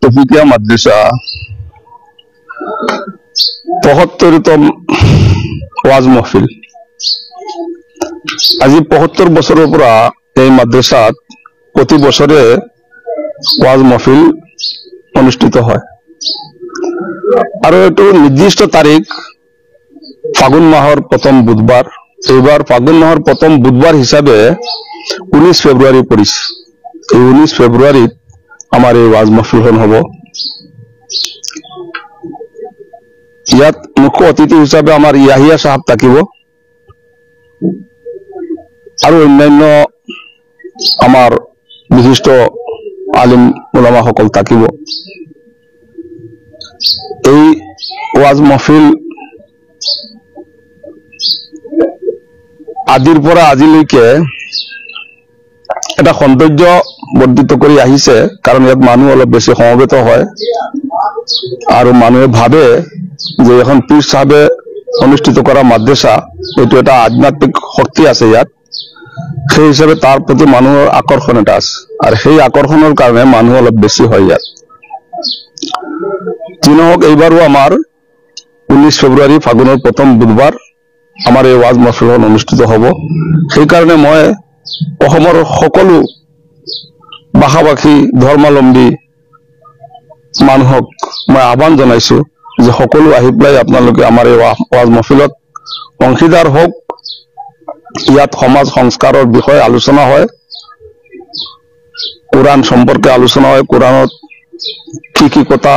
তৌফিকিয়া মাদ্ৰাসা ৭৫তম ওয়াজ মাহফিল। আজি ৭৫ বছৰৰ পৰা এই মাদ্ৰাসাত প্ৰতি বছৰে ওয়াজ মাহফিল অনুষ্ঠিত হয় আৰু এইটো নিৰ্দিষ্ট তাৰিখ ফাগুন মাহৰ প্ৰথম বুধবাৰ। এইবাৰ ফাগুন মাহৰ প্ৰথম বুধবাৰ হিচাপে 19 ফেব্ৰুৱাৰী পৰিছে। এই 19 ফেব্ৰুৱাৰীত আমাৰ এই ওয়াজ মাহফিলখন হ'ব। ইয়াত মুখ্য অতিথি হিচাপে আমাৰ ইয়াহিয়া সাহেব থাকিব আৰু অন্যান্য আমাৰ বিশিষ্ট আলিম উলামাসকল থাকিব। এই ওয়াজ মাহফিল আদিৰ পৰা আজিলৈকে এটা সৌন্দৰ্য বৰ্ধিত কৰি আহিছে, কাৰণ ইয়াত মানুহ অলপ বেছি সমবেত হয় আৰু মানুহে ভাবে যে এখন পীৰ চাহেবে অনুষ্ঠিত কৰা মাদ্ৰাসা, এইটো এটা আধ্যাত্মিক শক্তি আছে ইয়াত। সেই হিচাপে তাৰ প্ৰতি মানুহৰ আকৰ্ষণ এটা আছে আৰু সেই আকৰ্ষণৰ কাৰণে মানুহ অলপ বেছি হয় ইয়াত। যি নহওক, এইবাৰো আমাৰ 19 ফেব্ৰুৱাৰী ফাগুনৰ প্ৰথম বুধবাৰ আমাৰ এই ওয়াজ মাহফিলখন অনুষ্ঠিত হ'ব। সেইকাৰণে মই অসমৰ সকলো ভাষাভাষী ধৰ্মাৱলম্বী মানুহক মই আহ্বান জনাইছো যে সকলো আহি পেলাই আপোনালোকে আমাৰ এই ওয়াজ মাহফিলত অংশীদাৰ হওক। ইয়াত সমাজ সংস্কাৰৰ বিষয়ে আলোচনা হয়, কোরআন সম্পর্কে আলোচনা হয়, কোরআনত কি কথা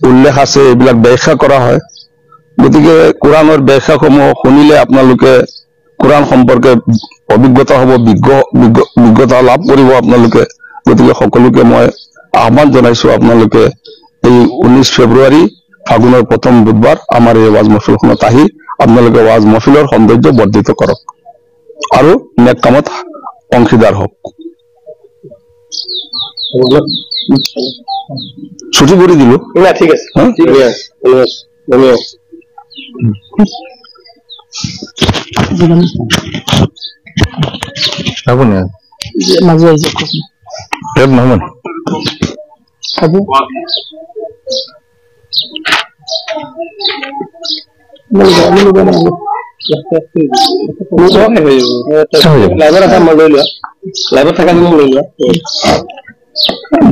উল্লেখ আছে এইবিলাক ব্যাখ্যা করা হয়। গতিকে কোরআনের ব্যাখ্যাসমূহ শুনিলে আপোনালোকে কোরআন সম্পর্কে অভিজ্ঞতা হব, বিজ্ঞতা লাভ কৰিব আপোনালোকে। গতিকে সকলোকে মই আহ্বান জনাইছো আপোনালোকে এই 19 ফেব্ৰুৱাৰী ফাগুনৰ প্ৰথম বুধবাৰ আমাৰ এই ওয়াজ মাহফিলখনত আহি আপোনালোকে ওয়াজ মাহফিলৰ সৌন্দৰ্য বৰ্ধিত কৰক আৰু নেক কামত অংশীদাৰ হওক। ছুটি করে দিল না, ঠিক আছে,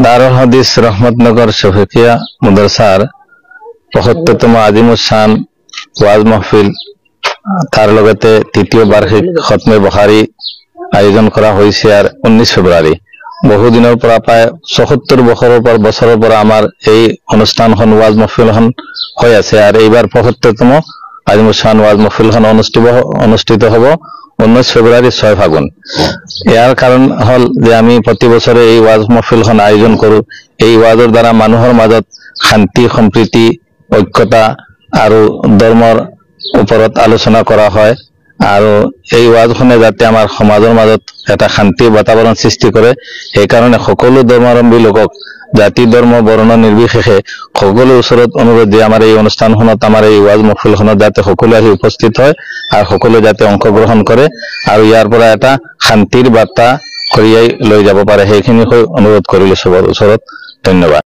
দারুল হাদিস রহমতনগর শফিকিয়া মাদ্রাসার ৭৫তম আজিমুসান ওয়াজ মাহফিল, তার লগতে তৃতীয় বার্ষিক খতমে বুখারী আয়োজন করা হয়েছে। আর 19 ফেব্রুয়ারি বহুদিনের পৰা প্ৰায় ৭৪ বছৰৰ পৰা আমাৰ এই অনুষ্ঠানখন ওয়াজ মাহফিলখন হৈ আছে। আৰ এইবাৰ ৭৫তম আজিমুসান ওয়াজ মাহফিলখন অনুষ্ঠিত হ'ব 19 ফেব্ৰুয়াৰি 6 ফাগুন। ইয়াৰ কাৰণ হল যে আমি প্ৰতি বছৰে এই ওয়াজ মাহফিলখন আয়োজন কৰো। এই ওয়াজৰ দ্বাৰা মানুহৰ মাজত শান্তি, সম্প্ৰীতি, ঐক্যতা আৰু ধৰ্মৰ ওপৰত আলোচনা কৰা হয় আৰু এই ওয়াজখনে যাতে আমাৰ সমাজৰ মাজত এটা শান্তি বাতাবৰণ সৃষ্টি কৰে, সেইকাৰণে সকলো ধৰ্মাৱলম্বী লোকক জাতি, ধৰ্ম, বৰ্ণ নিৰ্বিশেষে সকলো ওচৰত অনুৰোধ যে আমাৰ এই অনুষ্ঠানখনত, আমাৰ এই ওয়াজ মাহফিলখনত যাতে সকলো আহি উপস্থিত হয় আৰু সকলো যাতে অংশগ্ৰহণ কৰে আৰু ইয়াৰ পৰা এটা শান্তিৰ বাৰ্তা কঢ়িয়াই লৈ যাব পাৰে, সেইখিনি অনুৰোধ কৰিলো চবৰ ওচৰত। ধন্যবাদ।